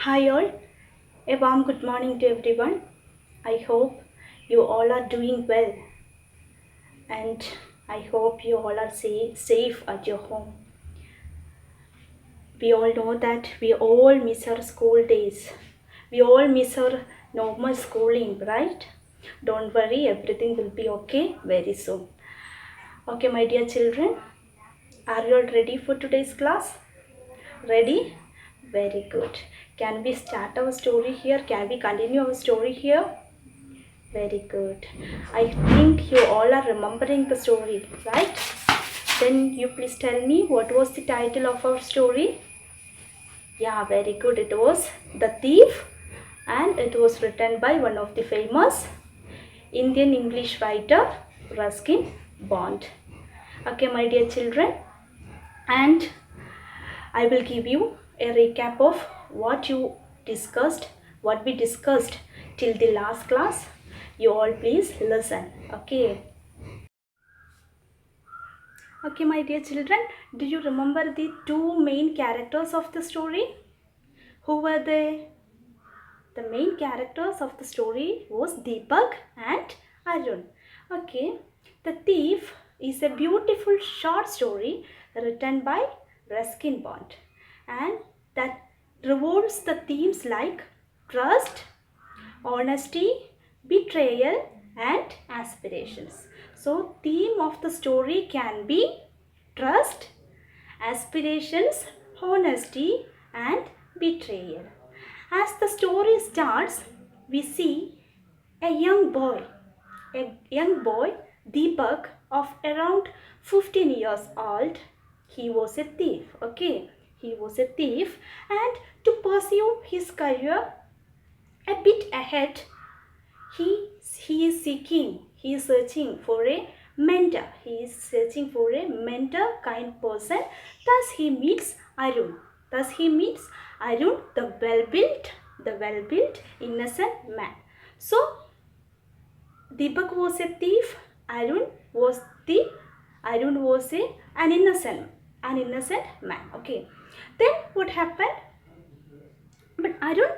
Hi all, a warm good morning to everyone. I hope you all are doing well and I hope you all are safe at your home. We all know that we all miss our school days. We all miss our normal schooling, right? Don't worry, everything will be okay very soon. Okay, my dear children, are you all ready for today's class? Ready? Very good. Can we start our story here? Can we continue our story here? Very good. I think you all are remembering the story, right? Then you please tell me what was the title of our story? Yeah, very good. It was The Thief and it was written by one of the famous Indian English writer Ruskin Bond. Okay, my dear children, and I will give you a recap of what we discussed till the last class. You all please listen. Okay. Okay, my dear children, do you remember the two main characters of the story? Who were they? The main characters of the story was Deepak and Arjun. Okay, The Thief is a beautiful short story written by Ruskin Bond and that revolves the themes like trust, honesty, betrayal and aspirations. So theme of the story can be trust, aspirations, honesty and betrayal. As the story starts, we see a young boy, Deepak, of around 15 years old. He was a thief, okay? He was a thief, and to pursue his career a bit ahead, he is searching for a mentor. He is searching for a mentor kind person. Thus he meets Arun. The well-built, innocent man. So Deepak was a thief. Arun was the Arun was an innocent man. Okay. Then what happened? But I don't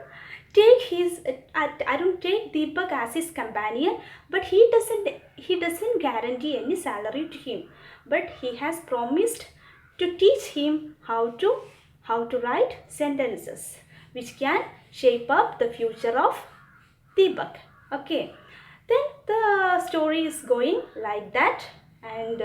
take Deepak as his companion, but he doesn't guarantee any salary to him. But he has promised to teach him how to write sentences which can shape up the future of Deepak. Okay. Then the story is going like that, and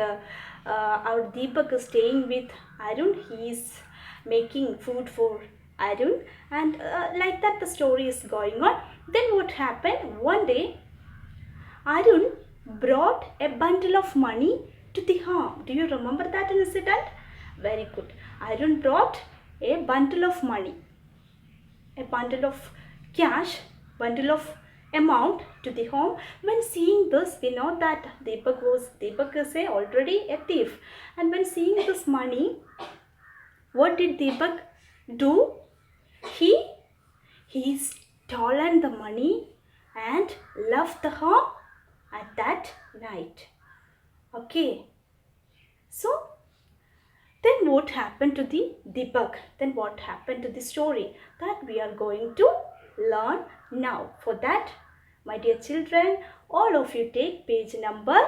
our Deepak is staying with Arun. He is making food for Arun, and like that the story is going on. Then what happened? One day, Arun brought a bundle of money to the home. Do you remember that incident? Very good. Arun brought a bundle of money, a bundle of cash, bundle of amount to the home. When seeing this, we know that Deepak is already a thief, and when seeing this money, what did Deepak do? He he stolen the money and left the home at that night. Okay, so then what happened to the Deepak? Then what happened to the story? That we are going to learn now. For that, my dear children, all of you take page number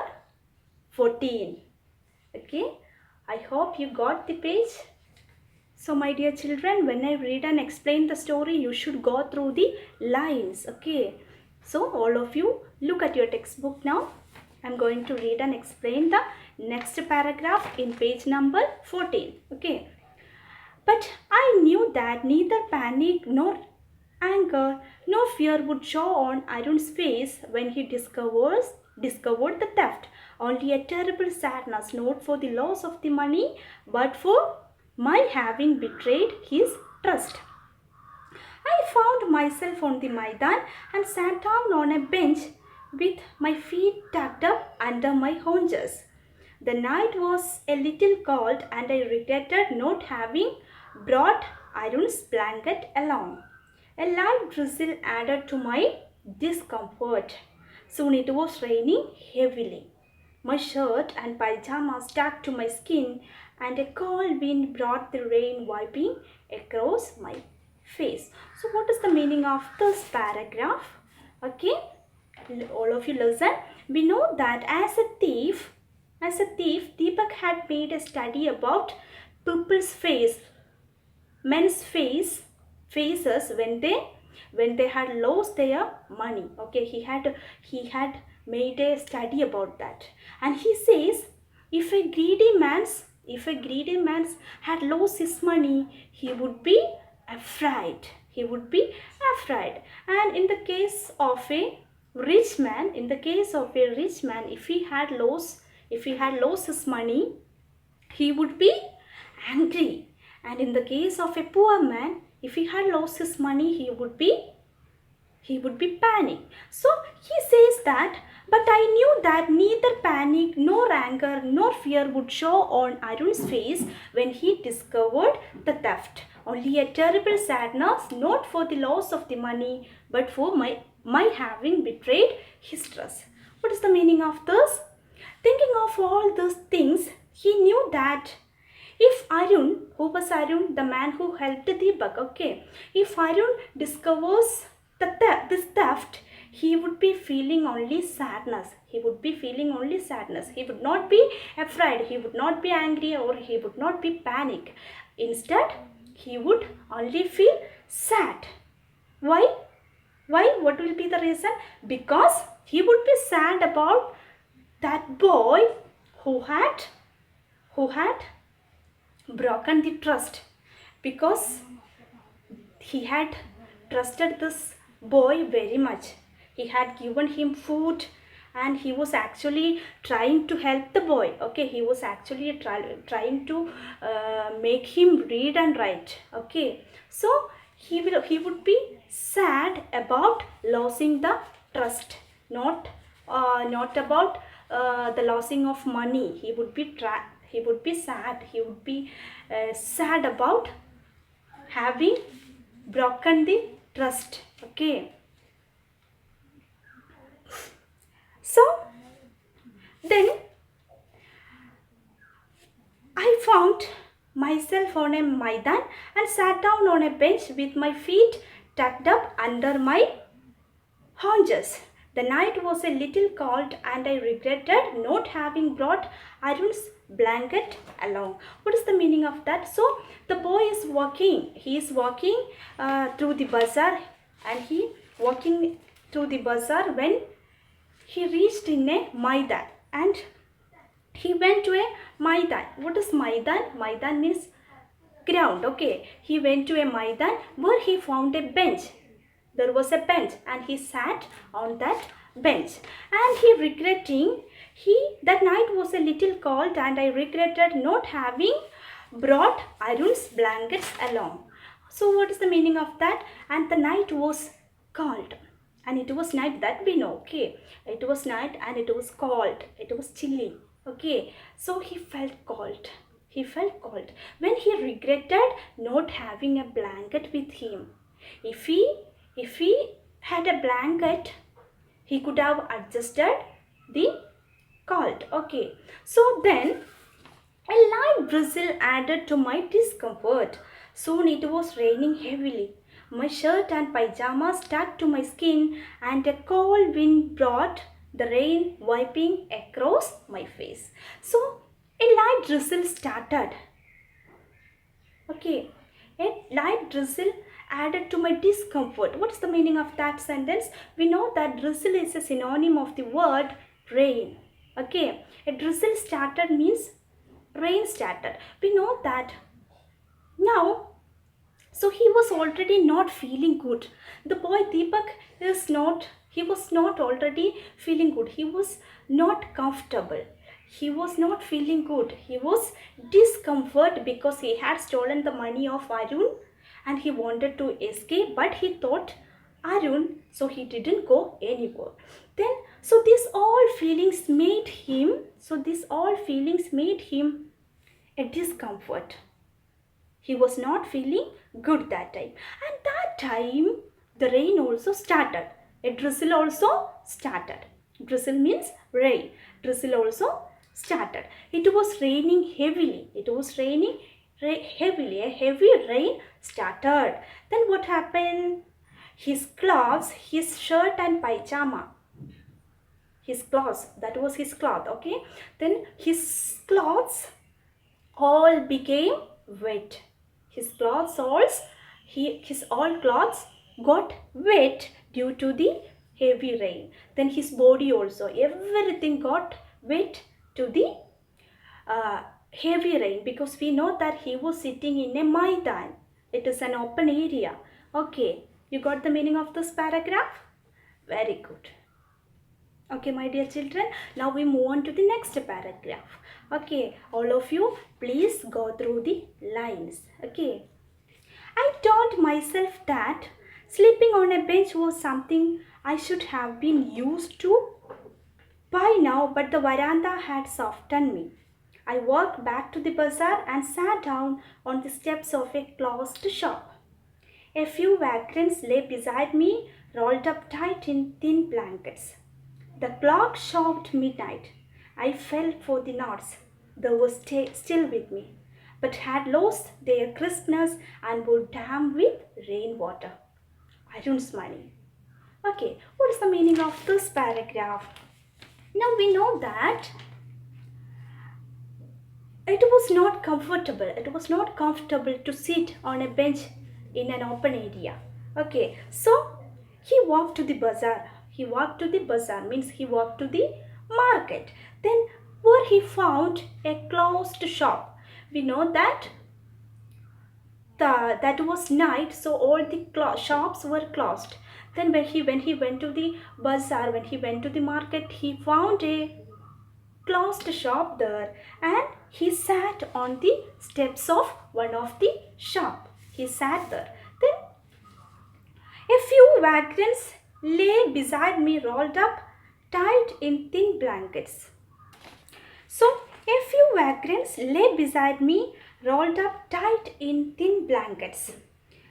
14. Okay, I hope you got the page. So my dear children, when I read and explain the story, you should go through the lines. Okay, so all of you look at your textbook now. I'm going to read and explain the next paragraph in page number 14. Okay. But I knew that neither panic nor anger nor fear would show on Arun's face when he discovered the theft. Only a terrible sadness, not for the loss of the money, but for my having betrayed his trust. I found myself on the Maidan and sat down on a bench with my feet tucked up under my haunches. The night was a little cold and I regretted not having brought Arun's blanket along. A light drizzle added to my discomfort. Soon it was raining heavily. My shirt and pajamas stuck to my skin and a cold wind brought the rain wiping across my face. So what is the meaning of this paragraph? Okay, all of you listen. We know that as a thief, Deepak had made a study about people's men's faces when they had lost their money. Okay, he had made a study about that, and he says if a greedy man's had lost his money, he would be afraid. And in the case of a rich man, if he had lost his money, he would be angry. And in the case of a poor man, if he had lost his money, he would be panic. So he says that, but I knew that neither panic nor anger nor fear would show on Arun's face when he discovered the theft. Only a terrible sadness, not for the loss of the money, but for my having betrayed his trust. What is the meaning of this? Thinking of all those things, he knew that if Arun, who was Arun, the man who helped Deepak, okay, if Arun discovers this theft, he would be feeling only sadness. He would not be afraid. He would not be angry, or he would not be panic. Instead, he would only feel sad. Why? What will be the reason? Because he would be sad about that boy who had broken the trust, because he had trusted this boy very much. He had given him food, and he was actually trying to help the boy. Okay, he was actually trying to make him read and write. Okay, so he would be sad about losing the trust, not about the losing of money. He would be sad. He would be sad about having broken the trust. Okay, so then I found myself on a maidan and sat down on a bench with my feet tucked up under my haunches. The night was a little cold, and I regretted not having brought Arun's blanket along. What is the meaning of that? So the boy is walking. He is walking through the bazaar, and when he reached in a maidan, and he went to a maidan. What is maidan? Maidan means ground. Okay, he went to a maidan where he found a bench. There was a bench, and he sat on that bench, and that night was a little cold, and I regretted not having brought Arun's blankets along. So what is the meaning of that? And the night was cold, and it was night, that we know. Okay, it was night and it was cold, it was chilly. Okay, so he felt cold. When he regretted not having a blanket with him. If he had a blanket, he could have adjusted the cold. Okay, so then a light drizzle added to my discomfort. Soon it was raining heavily. My shirt and pajamas stuck to my skin, and a cold wind brought the rain wiping across my face. So a light drizzle started. Okay, a light drizzle added to my discomfort. What's the meaning of that sentence? We know that drizzle is a synonym of the word rain. Okay, a drizzle started means rain started. We know that now. So he was already not feeling good. The boy Deepak was not already feeling good. He was not comfortable. He was not feeling good. He was discomfort because he had stolen the money of Arun, and he wanted to escape, but he thought Arun, so he didn't go anywhere. So these all feelings made him a discomfort. He was not feeling good that time. And that time, the rain also started. A drizzle also started. Drizzle means rain. Drizzle also started. It was raining heavily. heavily. A heavy rain started. Then what happened? His clothes, his shirt and pajama, his clothes, that was his cloth, okay? Then his clothes all became wet. His clothes also, his all clothes got wet due to the heavy rain. Then his body also, everything got wet to the heavy rain, because we know that he was sitting in a maidan. It is an open area. Okay, you got the meaning of this paragraph? Very good. Okay, my dear children, now we move on to the next paragraph. Okay, all of you please go through the lines. Okay, I told myself that sleeping on a bench was something I should have been used to by now, but the veranda had softened me. I walked back to the bazaar and sat down on the steps of a closed shop. A few vagrants lay beside me, rolled up tight in thin blankets. The clock shoved midnight. I felt for the knots. They were still with me, but had lost their crispness and were damp with rainwater. I don't smile. Okay, what is the meaning of this paragraph? Now we know that it was not comfortable. It was not comfortable to sit on a bench in an open area. Okay, so he walked to the bazaar. He walked to the bazaar means he walked to the market. Then where he found a closed shop. We know that that was night, so all the shops were closed. Then when he went to the bazaar, when he went to the market, he found a closed shop there, and he sat on the steps of one of the shop. He sat there. Then a few vagrants lay beside me, rolled up tight in thin blankets. So a few vagrants lay beside me, rolled up tight in thin blankets.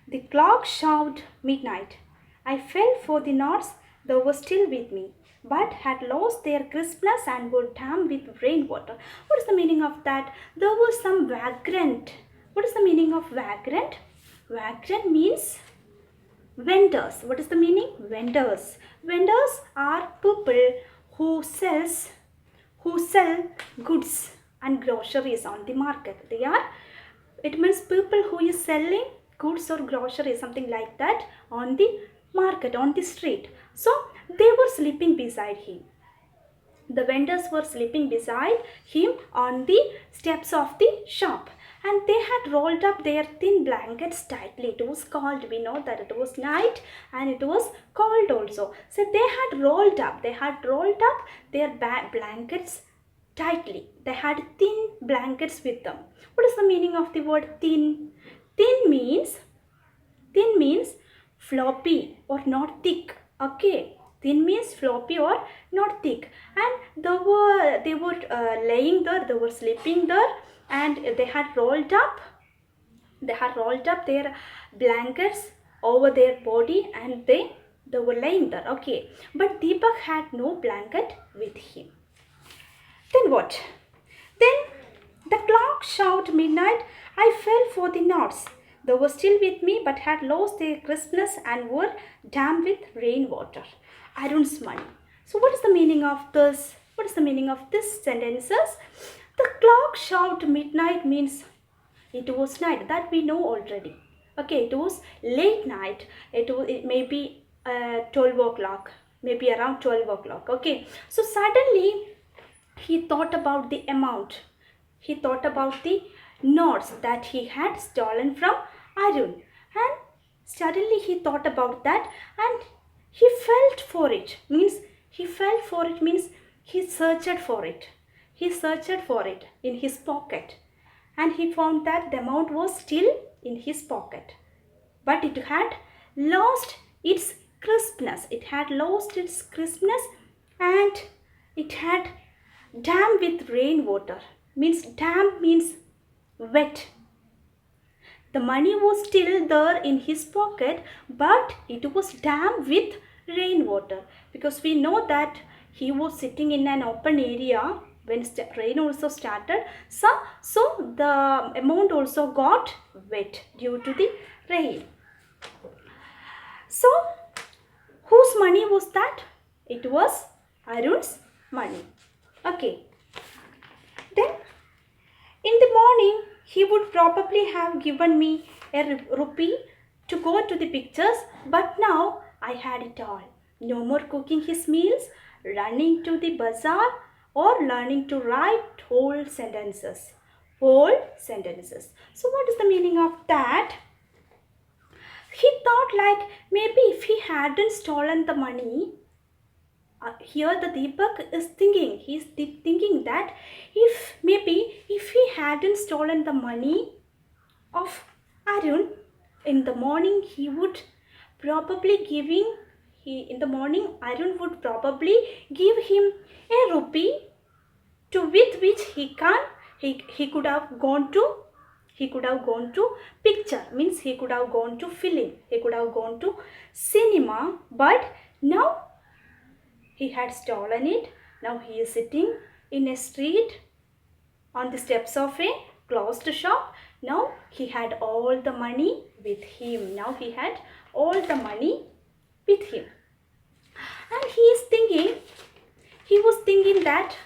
The clock shoved midnight. I felt for the knots that were still with me, but had lost their crispness and were damp with rainwater. What is the meaning of that? There was some vagrant. What is the meaning of vagrant? Vagrant means vendors. What is the meaning? Vendors. Vendors are people who sell goods and groceries on the market. It means people who is selling goods or groceries, something like that, on the market, on the street. So they were sleeping beside him. The vendors were sleeping beside him on the steps of the shop, and they had rolled up their thin blankets tightly. It was cold. We know that it was night and it was cold also. So they had rolled up their blankets tightly. They had thin blankets with them. What is the meaning of the word thin? Thin means floppy or not thick. Okay, thin means floppy or not thick. And they were laying there. They were sleeping there, and they had rolled up their blankets over their body, and they were laying there. Okay, but Deepak had no blanket with him. Then what? Then the clock shoved midnight. I fell for the knots. They were still with me, but had lost their crispness and were damp with rainwater. Iron's money. So what is the meaning of this? What is the meaning of this sentences? The clock shoved midnight means it was night. That we know already. Okay, it was late night. It may be 12 o'clock. Maybe around 12 o'clock. Okay. So suddenly he thought about the amount. He thought about the notes that he had stolen from Arun, and suddenly he thought about that, and he felt for it. Means he searched for it. He searched for it in his pocket, and he found that the amount was still in his pocket, but it had lost its crispness. It had lost its crispness, and it had damp with rainwater. Means damp means wet. The money was still there in his pocket, but it was damp with rainwater, because we know that he was sitting in an open area when rain also started, so the amount also got wet due to the rain. So whose money was that? It was Arun's money. Okay. Then in the morning he would probably have given me a rupee to go to the pictures, but now I had it all. No more cooking his meals, running to the bazaar, or learning to write whole sentences. Whole sentences. So what is the meaning of that? He thought like maybe if he hadn't stolen the money, here the Deepak is thinking, he is thinking that if he hadn't stolen the money of Arun, in the morning he would probably Arun would probably give him a rupee to with which he could have gone to picture, means he could have gone to film, he could have gone to cinema, but now he had stolen it. Now he is sitting in a street on the steps of a closed shop. Now he had all the money with him. Now he had all the money with him. And he was thinking that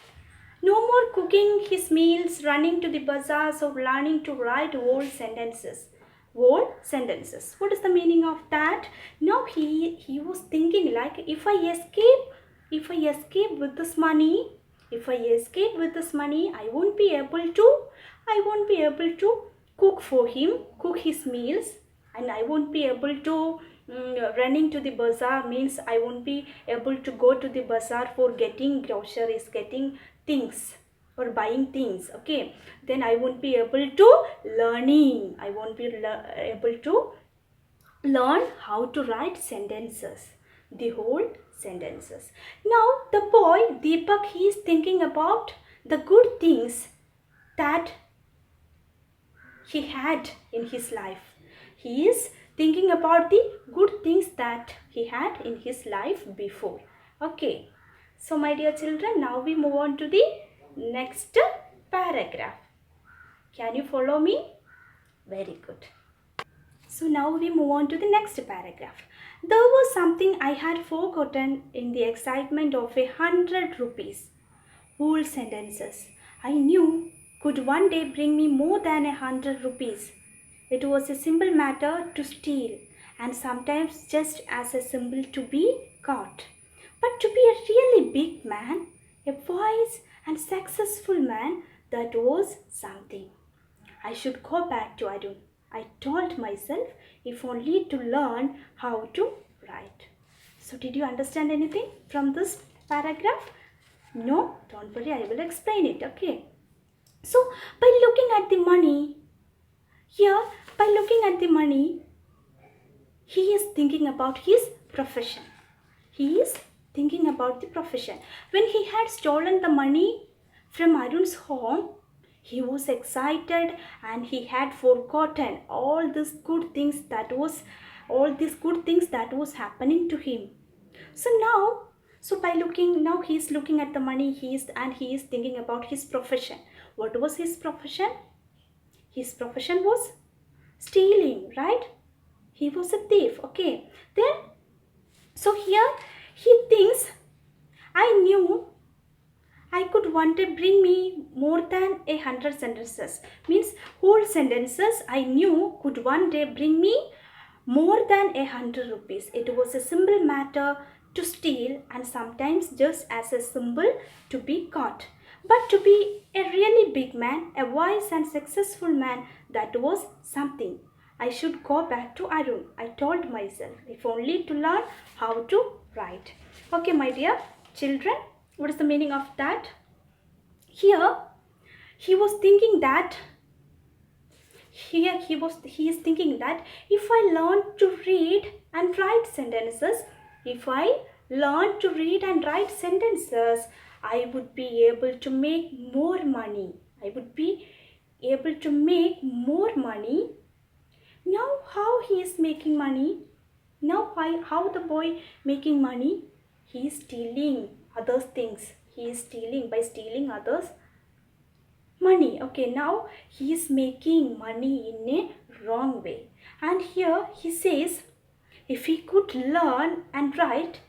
no more cooking his meals, running to the bazaars, or learning to write whole sentences. Whole sentences. What is the meaning of that? Now he was thinking like, if I escape with this money, I won't be able to cook his meals, and I won't be able to running to the bazaar, means I won't be able to go to the bazaar for getting groceries, getting things, or buying things. Okay, then I won't be able to able to learn how to write sentences, the whole sentences. Now the boy Deepak, he is thinking about the good things that he had in his life. He is thinking about the good things that he had in his life before. Okay, so my dear children, now we move on to the next paragraph. Can you follow me? Very good. So now we move on to the next paragraph. There was something I had forgotten in the excitement of 100 rupees. Whole sentences I knew could one day bring me more than 100 rupees. It was a simple matter to steal, and sometimes just as a simple to be caught. But to be a really big man, a wise and successful man, that was something. I should go back to Arun, I told myself, if only to learn how to write. So did you understand anything from this paragraph? No, don't worry, I will explain it. Okay. So by looking at the money, here by looking at the money, he is thinking about his profession. He is thinking about the profession. When he had stolen the money from Arun's home, he was excited and he had forgotten all these good things that was happening to him. So now he is looking at the money, he is thinking about his profession. What was his profession? His profession was stealing, right? He was a thief. Okay. Then, so here he thinks, I knew I could one day bring me more than 100 sentences. Means whole sentences I knew could one day bring me more than 100 rupees. It was a simple matter to steal, and sometimes just as a symbol to be caught. But to be a really big man, a wise and successful man, that was something. I should go back to Arun, I told myself, if only to learn how to write. Okay, my dear children, what is the meaning of that? Here, he is thinking that if I learn to read and write sentences, I would be able to make more money. Now how he is making money? Now how the boy making money? He is stealing other things. He is stealing by stealing others' money. Okay, now he is making money in a wrong way. And here he says, if he could learn and write,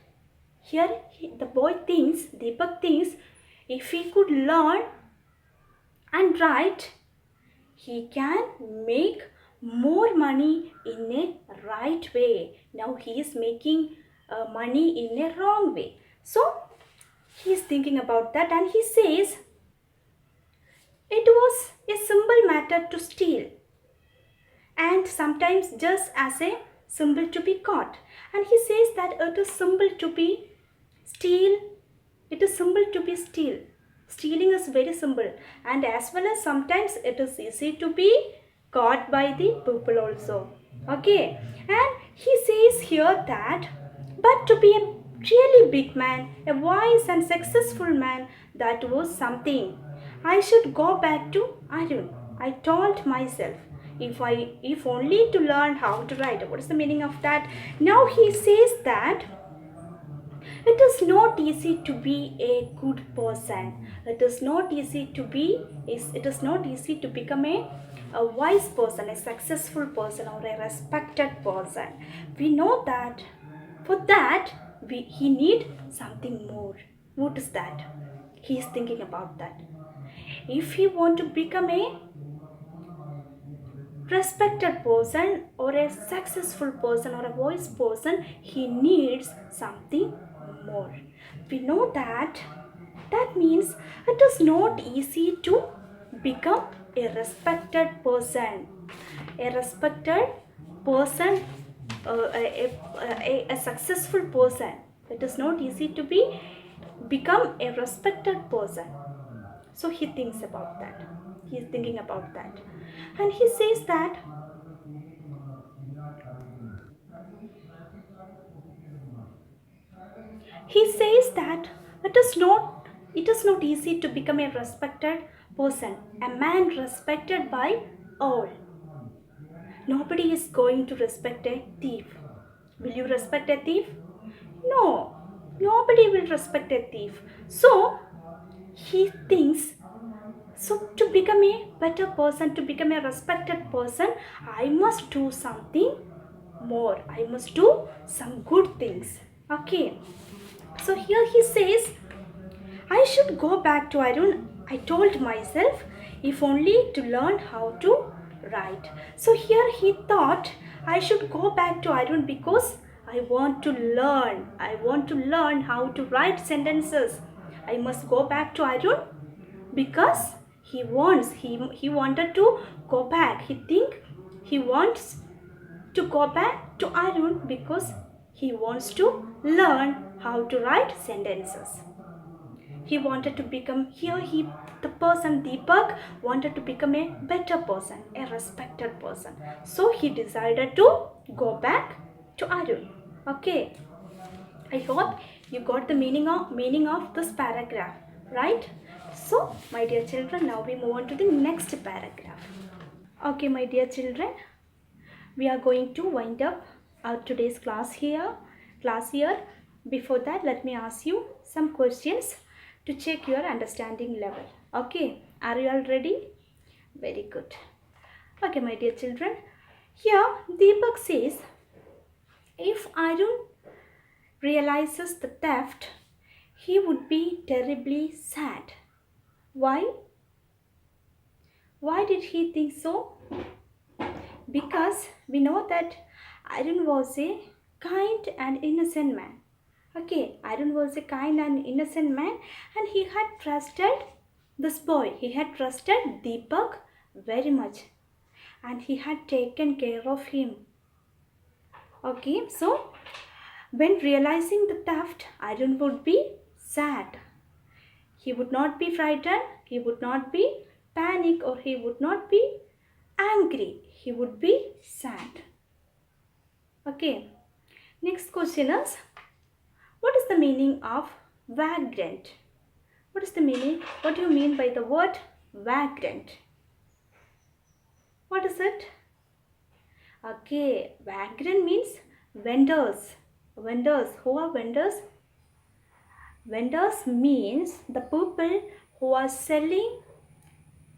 here the boy thinks, Deepak thinks, if he could learn and write, he can make more money in a right way. Now he is making money in a wrong way. So he is thinking about that, and he says, it was a simple matter to steal, and sometimes just as a symbol to be caught. And he says that it is simple to be steal. It is simple to be steal. Stealing is very simple, and as well as sometimes it is easy to be caught by the people also. Okay, and he says here that, but to be a really big man, a wise and successful man, that was something. I should go back to Arun. I told myself, if only to learn how to write. What is the meaning of that? Now he says that it is not easy to be a good person. It is not easy to become a wise person, a successful person, or a respected person. We know that for that he need something more. What is that? He is thinking about that. If he want to become a respected person or a successful person or a wise person, he needs something more. We know that means it is not easy to become a respected person. A respected person, a successful person. It is not easy to become a respected person. So he thinks about that. He is thinking about that. And he says that it is not easy to become a respected person, a man respected by all. Nobody is going to respect a thief. Will you respect a thief? No, nobody will respect a thief. So he thinks, so to become a better person, to become a respected person, I must do something more. I must do some good things. Okay. So here he says, I should go back to Arun. I told myself, if only to learn how to write. So here he thought, I should go back to Arun because I want to learn. I want to learn how to write sentences. I must go back to Arun because he wanted to go back. He wants to go back to Arun because he wants to learn how to write sentences. He wanted to become, the person Deepak wanted to become a better person, a respected person. So he decided to go back to Arun. Okay. I hope you got the meaning of this paragraph, right? So, my dear children, now we move on to the next paragraph. Okay, my dear children, we are going to wind up our today's class here. Before that, let me ask you some questions to check your understanding level. Okay, are you all ready? Very good. Okay, my dear children, here Deepak says, if Arun realizes the theft, he would be terribly sad. Why? Why did he think so? Because we know that Arun was a kind and innocent man. Okay, Arun was a kind and innocent man, and he had trusted this boy. He had trusted Deepak very much, and he had taken care of him. Okay, so when realizing the theft, Arun would be sad. He would not be frightened, he would not be panic, or he would not be angry. He would be sad. Okay, next question is, what is the meaning of vagrant? What is the meaning? What do you mean by the word vagrant? What is it? Okay, vagrant means vendors. Vendors. Who are vendors? Vendors means the people who are selling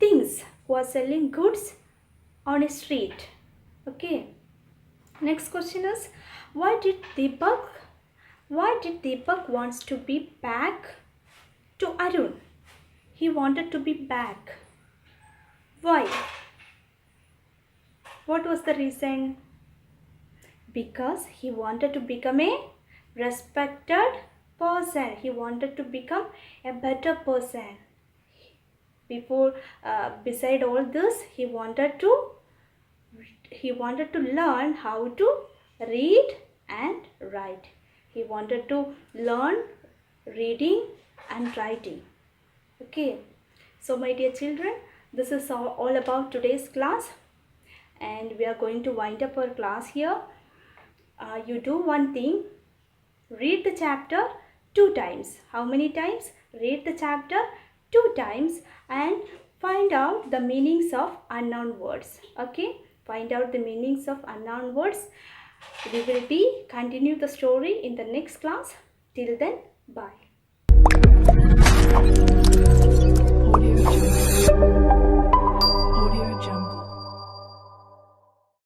things, who are selling goods on a street. Okay. Next question is, why did Deepak wants to be back to Arun? He wanted to be back. Why? What was the reason? Because he wanted to become a respected person. He wanted to become a better person. Beside all this, he wanted to learn how to read and write. He wanted to learn reading and writing. Okay, so my dear children, this is all about today's class, and we are going to wind up our class here. You do one thing, read the chapter 2 times. How many times? Read the chapter 2 times and find out the meanings of unknown words. Okay, find out the meanings of unknown words. We will continue the story in the next class. Till then, bye.